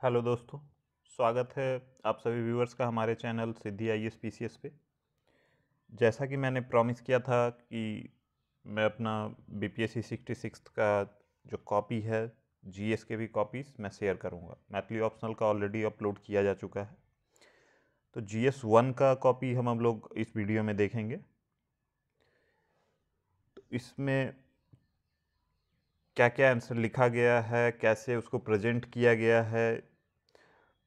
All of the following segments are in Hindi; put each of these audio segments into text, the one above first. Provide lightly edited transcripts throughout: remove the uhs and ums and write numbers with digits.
हेलो दोस्तों, स्वागत है आप सभी व्यूअर्स का हमारे चैनल सिद्धि IAS PCS पे। जैसा कि मैंने प्रॉमिस किया था कि मैं अपना BPSC 66 का जो कॉपी है, GS के भी कॉपीज़ मैं शेयर करूंगा। मैथली ऑप्शनल का ऑलरेडी अपलोड किया जा चुका है, तो GS 1 का कॉपी हम लोग इस वीडियो में देखेंगे। तो इसमें क्या क्या आंसर लिखा गया है, कैसे उसको प्रेजेंट किया गया है,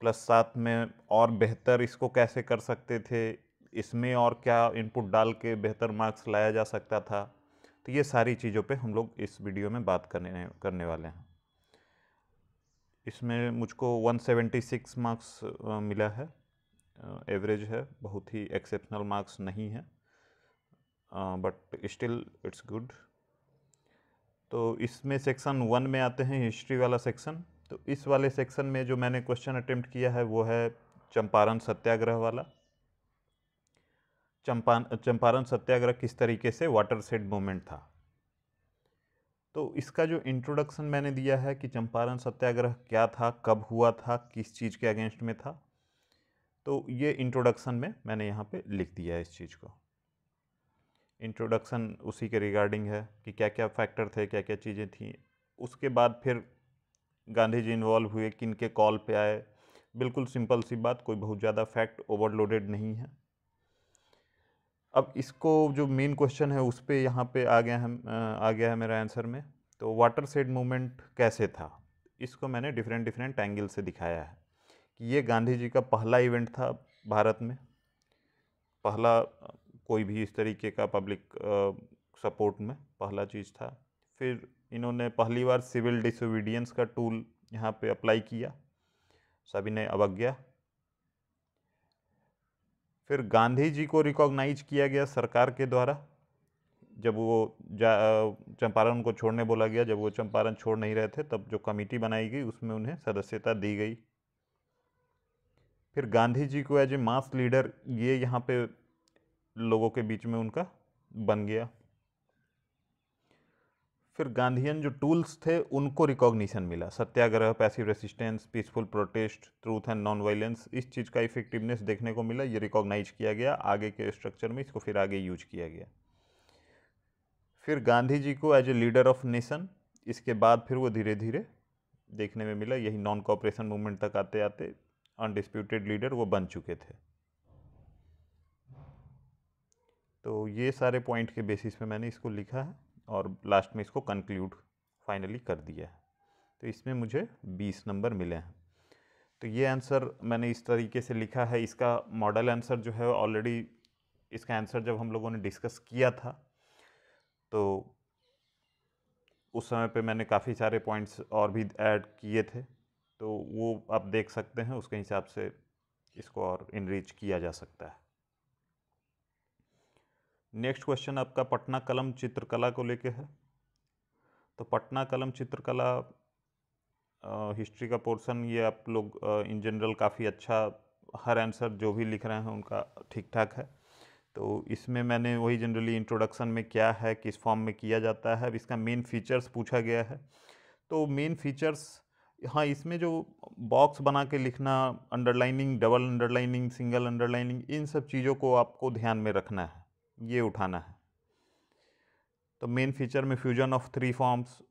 प्लस साथ में और बेहतर इसको कैसे कर सकते थे, इसमें और क्या इनपुट डाल के बेहतर मार्क्स लाया जा सकता था। तो ये सारी चीज़ों पे हम लोग इस वीडियो में बात करने वाले हैं। इसमें मुझको 176 मार्क्स मिला है, एवरेज है, बहुत ही एक्सेप्शनल मार्क्स नहीं है, बट स्टिल इट्स गुड। तो इसमें सेक्शन 1 में आते हैं, हिस्ट्री वाला सेक्शन। तो इस वाले सेक्शन में जो मैंने क्वेश्चन अटेम्प्ट किया है वो है चंपारण सत्याग्रह वाला। चंपारण सत्याग्रह किस तरीके से वाटर शेड मूवमेंट था। तो इसका जो इंट्रोडक्शन मैंने दिया है कि चंपारण सत्याग्रह क्या था, कब हुआ था, किस चीज़ के अगेंस्ट में था, तो ये इंट्रोडक्शन में मैंने यहाँ पे लिख दिया है। इस चीज़ को इंट्रोडक्शन उसी के रिगार्डिंग है कि क्या क्या फैक्टर थे, क्या क्या चीज़ें थी। उसके बाद फिर गांधी जी इन्वॉल्व हुए, किन के कॉल पे आए। बिल्कुल सिंपल सी बात, कोई बहुत ज़्यादा फैक्ट ओवरलोडेड नहीं है। अब इसको जो मेन क्वेश्चन है उस पे यहाँ पे आ गया है मेरा आंसर में। तो वाटर शेड मूवमेंट कैसे था, इसको मैंने डिफरेंट डिफरेंट एंगल से दिखाया है कि ये गांधी जी का पहला इवेंट था भारत में, पहला कोई भी इस तरीके का पब्लिक सपोर्ट में पहला चीज़ था। फिर इन्होंने पहली बार सिविल डिसोबीडियंस का टूल यहाँ पे अप्लाई किया, सविनय अवज्ञा। फिर गांधी जी को रिकॉग्नाइज किया गया सरकार के द्वारा, जब वो चंपारण को छोड़ने बोला गया, जब वो चंपारण छोड़ नहीं रहे थे तब जो कमेटी बनाई गई उसमें उन्हें सदस्यता दी गई। फिर गांधी जी को एज ए मास लीडर ये यहाँ पे लोगों के बीच में उनका बन गया। फिर गांधीयन जो टूल्स थे उनको रिकॉग्निशन मिला, satyagraha, passive resistance, peaceful protest, truth and non violence, इस चीज़ का इफेक्टिवनेस देखने को मिला, ये रिकॉग्नाइज किया गया आगे के स्ट्रक्चर में, इसको फिर आगे यूज किया गया। फिर गांधी जी को as a leader of nation, इसके बाद फिर वो धीरे धीरे देखने में मिला, यही नॉन कॉपरेशन मूवमेंट तक आते आते अनडिस्प्यूटेड लीडर वो बन चुके थे। तो ये सारे पॉइंट के बेसिस पे मैंने इसको लिखा है और लास्ट में इसको कंक्लूड फाइनली कर दिया है। तो इसमें मुझे 20 नंबर मिले हैं। तो ये आंसर मैंने इस तरीके से लिखा है। इसका मॉडल आंसर जो है ऑलरेडी, इसका आंसर जब हम लोगों ने डिस्कस किया था तो उस समय पे मैंने काफ़ी सारे पॉइंट्स और भी ऐड किए थे, तो वो आप देख सकते हैं, उसके हिसाब से इसको और इनरिच किया जा सकता है। नेक्स्ट क्वेश्चन आपका पटना कलम चित्रकला को लेके है। तो पटना कलम चित्रकला हिस्ट्री का पोर्शन, ये आप लोग इन जनरल काफ़ी अच्छा, हर आंसर जो भी लिख रहे हैं उनका ठीक ठाक है। तो इसमें मैंने वही जनरली इंट्रोडक्शन में क्या है, किस फॉर्म में किया जाता है, अब इसका मेन फीचर्स पूछा गया है। तो मेन फीचर्स, हाँ, इसमें जो बॉक्स बना के लिखना, underlining, double underlining, single underlining, इन सब चीज़ों को आपको ध्यान में रखना है, ये उठाना है। तो मेन फीचर में फ्यूजन ऑफ थ्री फॉर्म्स,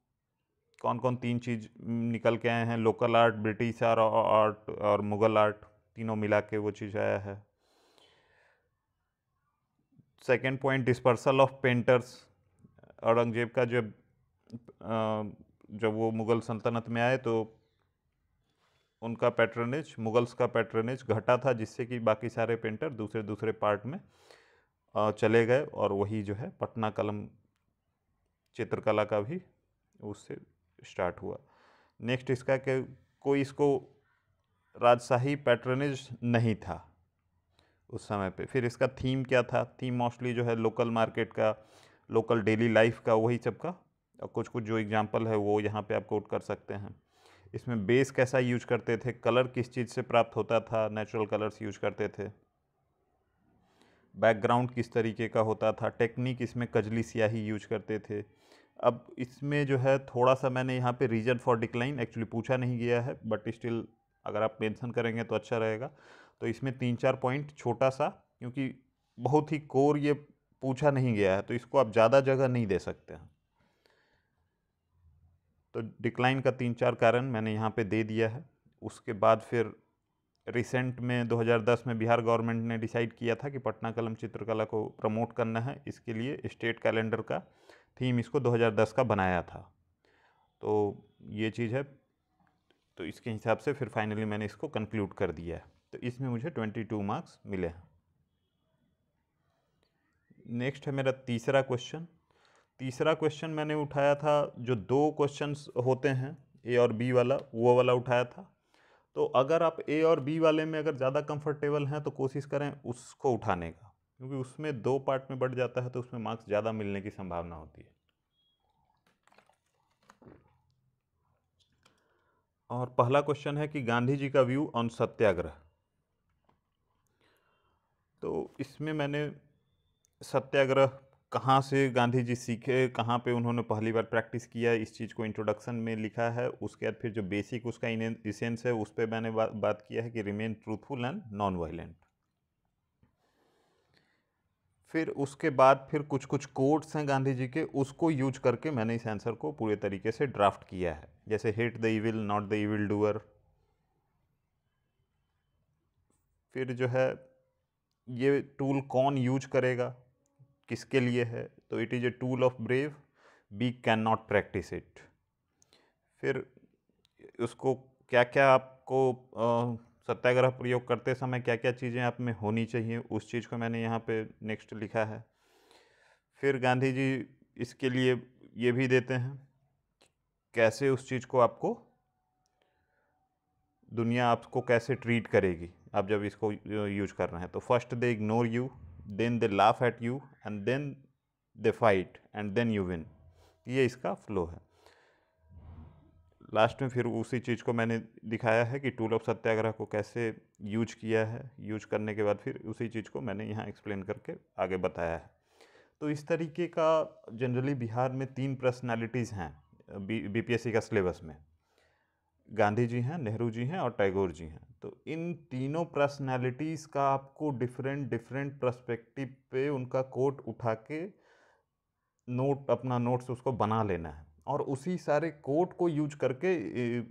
कौन कौन तीन चीज़ निकल के आए हैं, लोकल आर्ट, ब्रिटिश आर्ट और मुगल आर्ट, तीनों मिला के वो चीज़ आया है। Second point, dispersal of painters, Aurangzeb का जब वो मुग़ल सल्तनत में आए तो उनका पैट्रनेज, मुगल्स का पैट्रनेज घटा था, जिससे कि बाकी सारे पेंटर दूसरे दूसरे पार्ट में चले गए, और वही जो है पटना कलम चित्रकला का भी उससे स्टार्ट हुआ। नेक्स्ट इसका कि कोई इसको राजशाही पैट्रनेज नहीं था उस समय पे। फिर इसका थीम क्या था, थीम मोस्टली जो है लोकल मार्केट का, लोकल डेली लाइफ का, वही सब का, और कुछ कुछ जो एग्जांपल है वो यहाँ पे आप कोट कर सकते हैं। इसमें बेस कैसा यूज करते थे, कलर किस चीज़ से प्राप्त होता था, नेचुरल कलर्स यूज करते थे, बैकग्राउंड किस तरीके का होता था, टेक्निक इसमें कजली स्याही यूज करते थे। अब इसमें जो है थोड़ा सा मैंने यहाँ पे रीजन फॉर डिक्लाइन एक्चुअली पूछा नहीं गया है, बट स्टिल अगर आप मेंशन करेंगे तो अच्छा रहेगा। तो इसमें 3-4 पॉइंट छोटा सा, क्योंकि बहुत ही कोर ये पूछा नहीं गया है तो इसको आप ज़्यादा जगह नहीं दे सकते हैं। तो डिक्लाइन का 3-4 कारण मैंने यहाँ पे दे दिया है। उसके बाद फिर रिसेंट में 2010 में बिहार गवर्नमेंट ने डिसाइड किया था कि पटना कलम चित्रकला को प्रमोट करना है, इसके लिए स्टेट कैलेंडर का थीम इसको 2010 का बनाया था। तो ये चीज़ है, तो इसके हिसाब से फिर फाइनली मैंने इसको कंक्लूड कर दिया है। तो इसमें मुझे 22 मार्क्स मिले हैं। नेक्स्ट है मेरा तीसरा क्वेश्चन। तीसरा क्वेश्चन मैंने उठाया था, जो 2 क्वेश्चंस होते हैं ए और बी वाला, वो वाला उठाया था। तो अगर आप ए और बी वाले में अगर ज़्यादा कंफर्टेबल हैं तो कोशिश करें उसको उठाने का, क्योंकि उसमें 2 पार्ट में बढ़ जाता है तो उसमें मार्क्स ज़्यादा मिलने की संभावना होती है। और पहला क्वेश्चन है कि गांधी जी का व्यू ऑन सत्याग्रह। तो इसमें मैंने सत्याग्रह कहाँ से गांधी जी सीखे, कहाँ पे उन्होंने पहली बार प्रैक्टिस किया, इस चीज़ को इंट्रोडक्शन में लिखा है। उसके बाद फिर जो बेसिक उसका इसेंस है उस पर मैंने बात किया है कि remain truthful and non violent. फिर उसके बाद फिर कुछ कुछ कोट्स हैं गांधी जी के, उसको यूज करके मैंने इस आंसर को पूरे तरीके से ड्राफ्ट किया है। जैसे hate the evil not the evil doer. फिर जो है ये टूल कौन यूज करेगा, किसके लिए है, तो it is a tool of brave, be can not practice it. फिर उसको क्या क्या आपको सत्याग्रह प्रयोग करते समय क्या क्या चीज़ें आप में होनी चाहिए, उस चीज़ को मैंने यहाँ पे नेक्स्ट लिखा है। फिर गांधी जी इसके लिए ये भी देते हैं कैसे उस चीज़ को आपको, दुनिया आपको कैसे ट्रीट करेगी आप जब इसको यूज कर रहे हैं। तो first they ignore you, then they laugh at you, and then they fight, and then you win. ये इसका फ्लो है। लास्ट में फिर उसी चीज़ को मैंने दिखाया है कि टूल ऑफ सत्याग्रह को कैसे यूज किया है। यूज करने के बाद फिर उसी चीज़ को मैंने यहाँ एक्सप्लेन करके आगे बताया है। तो इस तरीके का जनरली बिहार में 3 पर्सनालिटीज़ हैं बीपीएससी का सिलेबस में। गांधी जी हैं, नेहरू जी हैं और टैगोर जी हैं। तो इन तीनों पर्सनालिटीज़ का आपको डिफरेंट डिफरेंट पर्सपेक्टिव पे उनका कोट उठा के नोट, अपना नोट्स उसको बना लेना है और उसी सारे कोट को यूज करके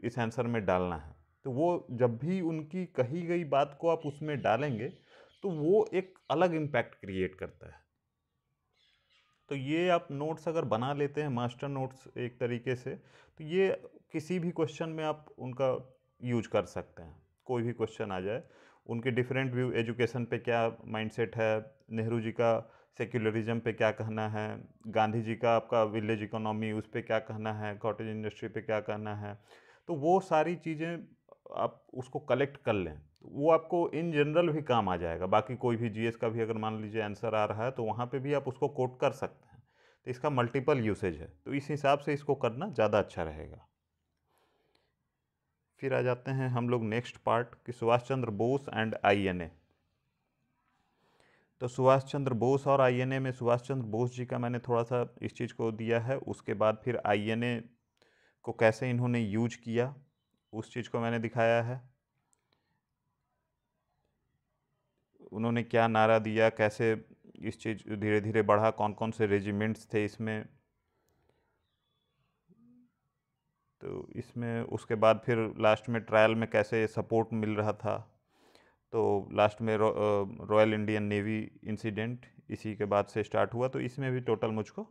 इस आंसर में डालना है। तो वो जब भी उनकी कही गई बात को आप उसमें डालेंगे तो वो एक अलग इम्पैक्ट क्रिएट करता है। तो ये आप नोट्स अगर बना लेते हैं, मास्टर नोट्स एक तरीके से, तो ये किसी भी क्वेश्चन में आप उनका यूज कर सकते हैं। कोई भी क्वेश्चन आ जाए, उनके डिफरेंट व्यू, एजुकेशन पे क्या माइंडसेट है, नेहरू जी का सेक्युलरिज्म पे क्या कहना है, गांधी जी का आपका विलेज इकोनॉमी उस पे क्या कहना है, कॉटेज इंडस्ट्री पे क्या कहना है। तो वो सारी चीज़ें आप उसको कलेक्ट कर लें, वो आपको इन जनरल भी काम आ जाएगा। बाकी कोई भी जीएस का भी अगर मान लीजिए आंसर आ रहा है तो वहाँ पे भी आप उसको कोट कर सकते हैं। तो इसका मल्टीपल यूसेज है, तो इस हिसाब से इसको करना ज़्यादा अच्छा रहेगा। फिर आ जाते हैं हम लोग नेक्स्ट पार्ट कि सुभाष चंद्र बोस एंड आईएनए। तो सुभाष चंद्र बोस और आईएनए में सुभाष चंद्र बोस जी का मैंने थोड़ा सा इस चीज़ को दिया है। उसके बाद फिर आईएनए को कैसे इन्होंने यूज किया उस चीज़ को मैंने दिखाया है। उन्होंने क्या नारा दिया, कैसे इस चीज़ धीरे धीरे बढ़ा, कौन कौन से रेजिमेंट्स थे इसमें। तो इसमें उसके बाद फिर लास्ट में ट्रायल में कैसे सपोर्ट मिल रहा था। तो लास्ट में रॉयल इंडियन नेवी इंसिडेंट इसी के बाद से स्टार्ट हुआ। तो इसमें भी टोटल मुझको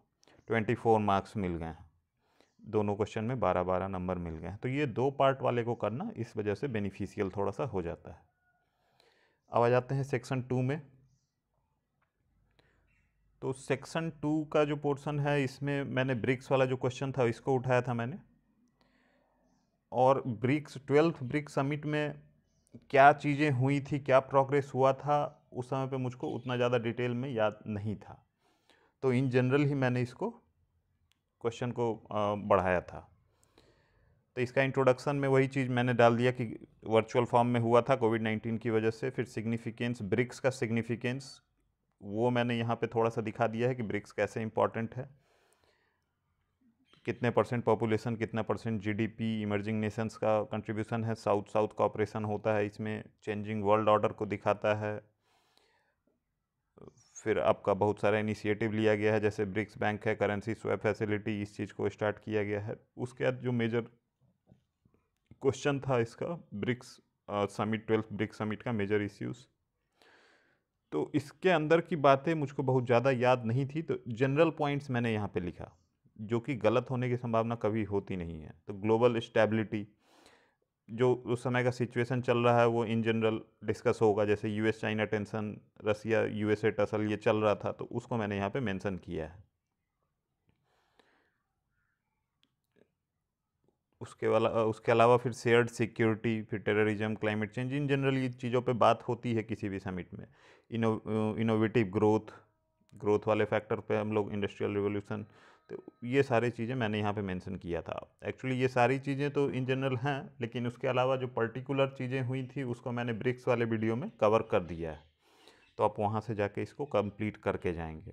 24 मार्क्स मिल गए हैं। दोनों क्वेश्चन में 12-12 नंबर मिल गए हैं। तो ये 2 पार्ट वाले को करना इस वजह से बेनिफिशियल थोड़ा सा हो जाता है। अब आ जाते हैं सेक्शन 2 में। तो सेक्शन 2 का जो पोर्शन है इसमें मैंने ब्रिक्स वाला जो क्वेश्चन था इसको उठाया था मैंने। और ब्रिक्स 12th ब्रिक्स समिट में क्या चीज़ें हुई थी, क्या प्रोग्रेस हुआ था, उस समय पे मुझको उतना ज़्यादा डिटेल में याद नहीं था। तो इन जनरल ही मैंने इसको क्वेश्चन को बढ़ाया था। तो इसका इंट्रोडक्शन में वही चीज़ मैंने डाल दिया कि वर्चुअल फॉर्म में हुआ था कोविड-19 की वजह से। फिर सिग्निफिकेंस, ब्रिक्स का सिग्निफिकेंस वो मैंने यहाँ पे थोड़ा सा दिखा दिया है कि ब्रिक्स कैसे इंपॉर्टेंट है। कितने परसेंट पॉपुलेशन, कितना परसेंट जीडीपी इमर्जिंग नेशंस का कंट्रीब्यूशन है, साउथ साउथ कॉपरेशन होता है इसमें, चेंजिंग वर्ल्ड ऑर्डर को दिखाता है। फिर आपका बहुत सारा इनिशिएटिव लिया गया है, जैसे ब्रिक्स बैंक है, करेंसी स्वैप फैसिलिटी, इस चीज़ को स्टार्ट किया गया है। उसके बाद जो मेजर क्वेश्चन था इसका, BRICS summit, 12th BRICS summit का मेजर इश्यूज, तो इसके अंदर की बातें मुझको बहुत ज़्यादा याद नहीं थी, तो जनरल पॉइंट्स मैंने यहाँ पे लिखा, जो कि गलत होने की संभावना कभी होती नहीं है। तो ग्लोबल स्टेबिलिटी, जो उस समय का सिचुएशन चल रहा है वो इन जनरल डिस्कस होगा, जैसे यूएस चाइना टेंशन, रसिया यूएसए टसल ये चल रहा था, तो उसको मैंने यहाँ पे मेंशन किया है। उसके अलावा फिर शेयर्ड सिक्योरिटी, फिर terrorism, climate change, in general ये चीज़ों पे बात होती है किसी भी समिट में। इनोवेटिव ग्रोथ, ग्रोथ वाले फैक्टर पे हम लोग, इंडस्ट्रियल रिवोल्यूशन, तो ये सारी चीज़ें मैंने यहाँ पे मेंशन किया था। एक्चुअली ये सारी चीज़ें तो इन जनरल हैं, लेकिन उसके अलावा जो पर्टिकुलर चीज़ें हुई थी उसको मैंने ब्रिक्स वाले वीडियो में कवर कर दिया है, तो आप वहाँ से जाके इसको कंप्लीट करके जाएंगे।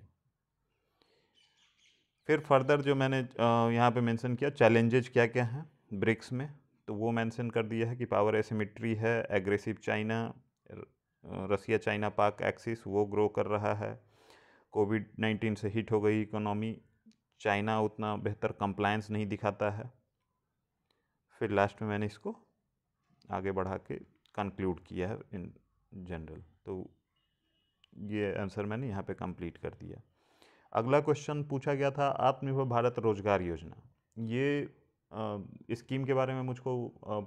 फिर फर्दर जो मैंने यहाँ पे मेंशन किया, चैलेंजेज क्या क्या हैं ब्रिक्स में, तो वो मेंशन कर दिया है कि पावर एसिमेट्री है, एग्रेसिव चाइना, रसिया चाइना पाक एक्सिस वो ग्रो कर रहा है, कोविड-19 से हिट हो गई इकोनॉमी, चाइना उतना बेहतर कंप्लायंस नहीं दिखाता है। फिर लास्ट में मैंने इसको आगे बढ़ा के कंक्लूड किया है इन जनरल, तो ये आंसर मैंने यहाँ पे कंप्लीट कर दिया। अगला क्वेश्चन पूछा गया था, आत्मनिर्भर भारत रोजगार योजना। ये स्कीम के बारे में मुझको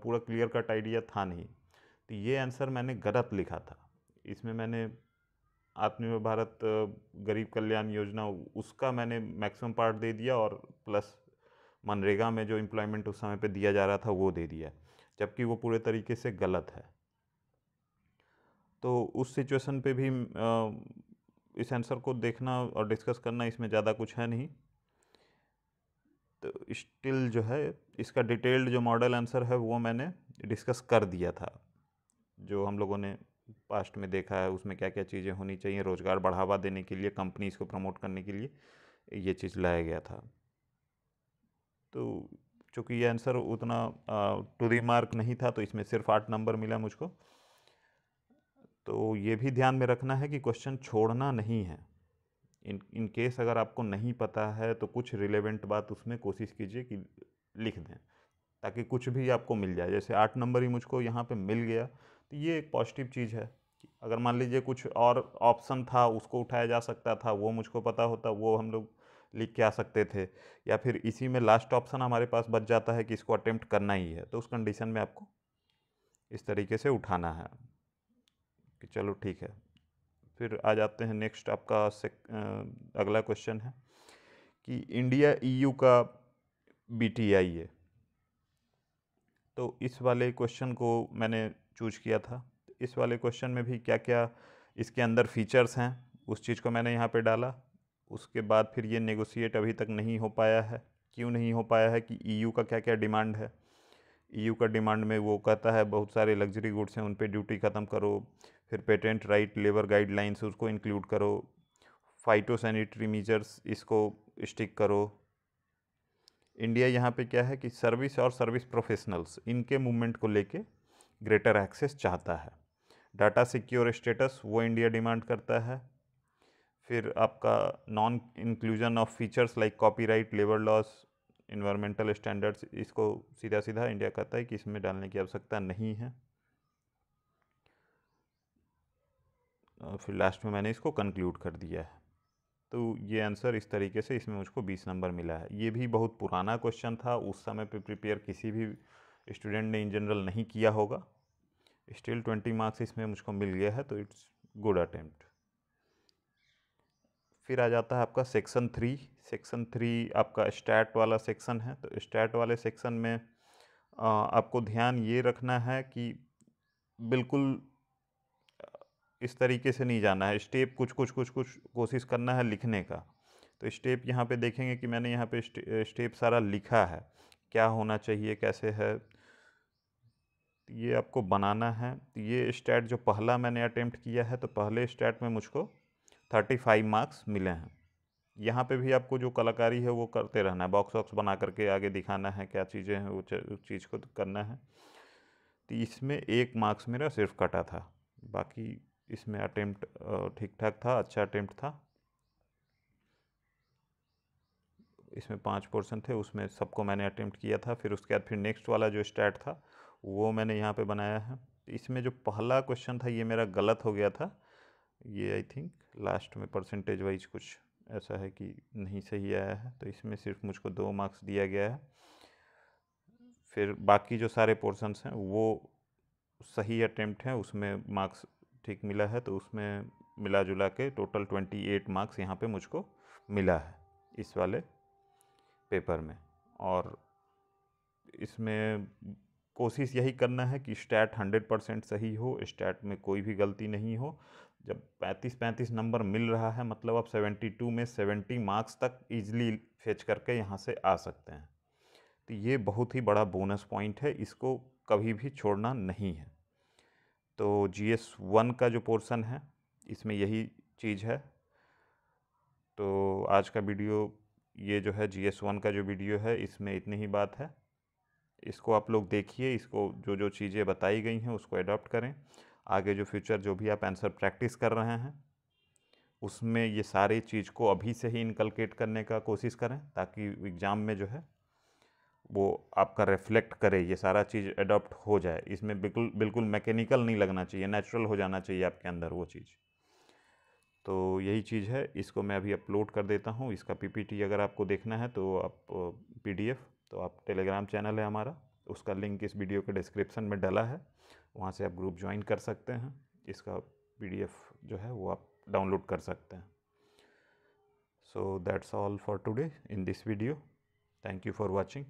पूरा क्लियर कट आइडिया था नहीं, तो ये आंसर मैंने गलत लिखा था। इसमें मैंने आत्मनिर्भर भारत गरीब कल्याण योजना, उसका मैंने मैक्सिमम पार्ट दे दिया, और प्लस मनरेगा में जो एम्प्लॉयमेंट उस समय पे दिया जा रहा था वो दे दिया, जबकि वो पूरे तरीके से गलत है। तो उस सिचुएशन पे भी इस आंसर को देखना और डिस्कस करना, इसमें ज़्यादा कुछ है नहीं। तो स्टिल जो है इसका डिटेल्ड जो मॉडल आंसर है वो मैंने डिस्कस कर दिया था, जो हम लोगों ने पास्ट में देखा है उसमें क्या क्या चीज़ें होनी चाहिए रोज़गार बढ़ावा देने के लिए, कंपनीज़ को प्रमोट करने के लिए ये चीज़ लाया गया था। तो चूँकि ये आंसर उतना टू द मार्क नहीं था, तो इसमें सिर्फ 8 नंबर मिला मुझको। तो ये भी ध्यान में रखना है कि क्वेश्चन छोड़ना नहीं है। इन केस अगर आपको नहीं पता है तो कुछ रिलेवेंट बात उसमें कोशिश कीजिए कि लिख दें, ताकि कुछ भी आपको मिल जाए। जैसे 8 नंबर ही मुझको यहाँ पे मिल गया, तो ये एक पॉजिटिव चीज़ है। अगर मान लीजिए कुछ और ऑप्शन था उसको उठाया जा सकता था, वो मुझको पता होता, वो हम लोग लिख के आ सकते थे, या फिर इसी में लास्ट ऑप्शन हमारे पास बच जाता है कि इसको अटेम्प्ट करना ही है, तो उस कंडीशन में आपको इस तरीके से उठाना है कि चलो ठीक है। फिर आ जाते हैं नेक्स्ट, आपका अगला क्वेश्चन है कि इंडिया ईयू का बीटीआई है। तो इस वाले क्वेश्चन को मैंने चूज किया था। इस वाले क्वेश्चन में भी क्या क्या इसके अंदर फीचर्स हैं उस चीज़ को मैंने यहाँ पे डाला। उसके बाद फिर ये नेगोशिएट अभी तक नहीं हो पाया है। क्यों नहीं हो पाया है कि ईयू का क्या क्या डिमांड है। ईयू का डिमांड में वो कहता है बहुत सारे लग्जरी गुड्स हैं उन पे ड्यूटी ख़त्म करो, फिर पेटेंट राइट, लेबर गाइडलाइंस उसको इंक्लूड करो, फाइटो सैनिटरी मेजर्स इसको स्टिक करो। इंडिया यहाँ पे क्या है कि सर्विस और सर्विस प्रोफेशनल्स इनके मूवमेंट को लेके ग्रेटर एक्सेस चाहता है। डाटा सिक्योर स्टेटस वो इंडिया डिमांड करता है। फिर आपका non inclusion of features like copyright, labour laws, environmental standards, इसको सीधा सीधा इंडिया कहता है कि इसमें डालने की आवश्यकता नहीं है। और फिर लास्ट में मैंने इसको कंक्लूड कर दिया है। तो ये आंसर इस तरीके से इसमें मुझको 20 नंबर मिला है। ये भी बहुत पुराना क्वेश्चन था, उस समय पे प्रिपेयर किसी भी स्टूडेंट ने इन जनरल नहीं किया होगा। स्टिल 20 मार्क्स इसमें मुझको मिल गया है, तो इट्स गुड अटेम्प्ट। फिर आ जाता है आपका सेक्शन 3। सेक्शन 3 आपका स्टैट वाला सेक्शन है। तो स्टैट वाले सेक्शन में आपको ध्यान ये रखना है कि बिल्कुल इस तरीके से नहीं जाना है, स्टेप कुछ कुछ कुछ कुछ कोशिश करना है लिखने का। तो स्टेप यहाँ पे देखेंगे कि मैंने यहाँ पे स्टेप सारा लिखा है, क्या होना चाहिए, कैसे है, ये आपको बनाना है। तो ये स्टैट जो पहला मैंने अटेम्प्ट किया है, तो पहले स्टैट में मुझको 35 मार्क्स मिले हैं। यहाँ पे भी आपको जो कलाकारी है वो करते रहना है, बॉक्स वॉक्स बना करके आगे दिखाना है क्या चीज़ें हैं, वो उस चीज़ को तो करना है। तो इसमें 1 मार्क्स मेरा सिर्फ कटा था, बाकी इसमें अटेम्प्ट ठीक ठाक था, अच्छा अटेम्प्ट था। इसमें 5 पोर्शन थे, उसमें सबको मैंने अटेम्प्ट किया था। फिर उसके बाद फिर नेक्स्ट वाला जो स्टैट था वो मैंने यहाँ पे बनाया है। इसमें जो पहला क्वेश्चन था ये मेरा गलत हो गया था, ये आई थिंक लास्ट में परसेंटेज वाइज कुछ ऐसा है कि नहीं सही आया है, तो इसमें सिर्फ मुझको 2 मार्क्स दिया गया है। फिर बाकी जो सारे पोर्शंस हैं वो सही अटेम्प्ट हैं, उसमें मार्क्स ठीक मिला है, तो उसमें मिला जुला के टोटल 28 मार्क्स यहाँ पे मुझको मिला है इस वाले पेपर में। और इसमें कोशिश यही करना है कि स्टैट 100% सही हो, स्टैट में कोई भी गलती नहीं हो। जब 35 नंबर मिल रहा है मतलब आप 72 में 70 मार्क्स तक ईजिली फेच करके यहाँ से आ सकते हैं। तो ये बहुत ही बड़ा बोनस पॉइंट है, इसको कभी भी छोड़ना नहीं है। तो GS1 का जो पोर्शन है इसमें यही चीज़ है। तो आज का वीडियो ये जो है GS1 का जो वीडियो है इसमें इतनी ही बात है। इसको आप लोग देखिए, इसको जो जो चीज़ें बताई गई हैं उसको अडॉप्ट करें। आगे जो फ्यूचर जो भी आप आंसर प्रैक्टिस कर रहे हैं उसमें ये सारी चीज़ को अभी से ही इनकलकेट करने का कोशिश करें, ताकि एग्ज़ाम में जो है वो आपका रिफ्लेक्ट करे, ये सारा चीज़ अडॉप्ट हो जाए। इसमें बिल्कुल बिल्कुल मैकेनिकल नहीं लगना चाहिए, नेचुरल हो जाना चाहिए आपके अंदर वो चीज़। तो यही चीज़ है, इसको मैं अभी अपलोड कर देता हूँ। इसका PPT अगर आपको देखना है तो आप PDF, तो आप टेलीग्राम चैनल है हमारा, उसका लिंक इस वीडियो के डिस्क्रिप्शन में डला है, वहाँ से आप ग्रुप ज्वाइन कर सकते हैं। इसका PDF जो है वो आप डाउनलोड कर सकते हैं। So that's all for today in this video. Thank you for watching.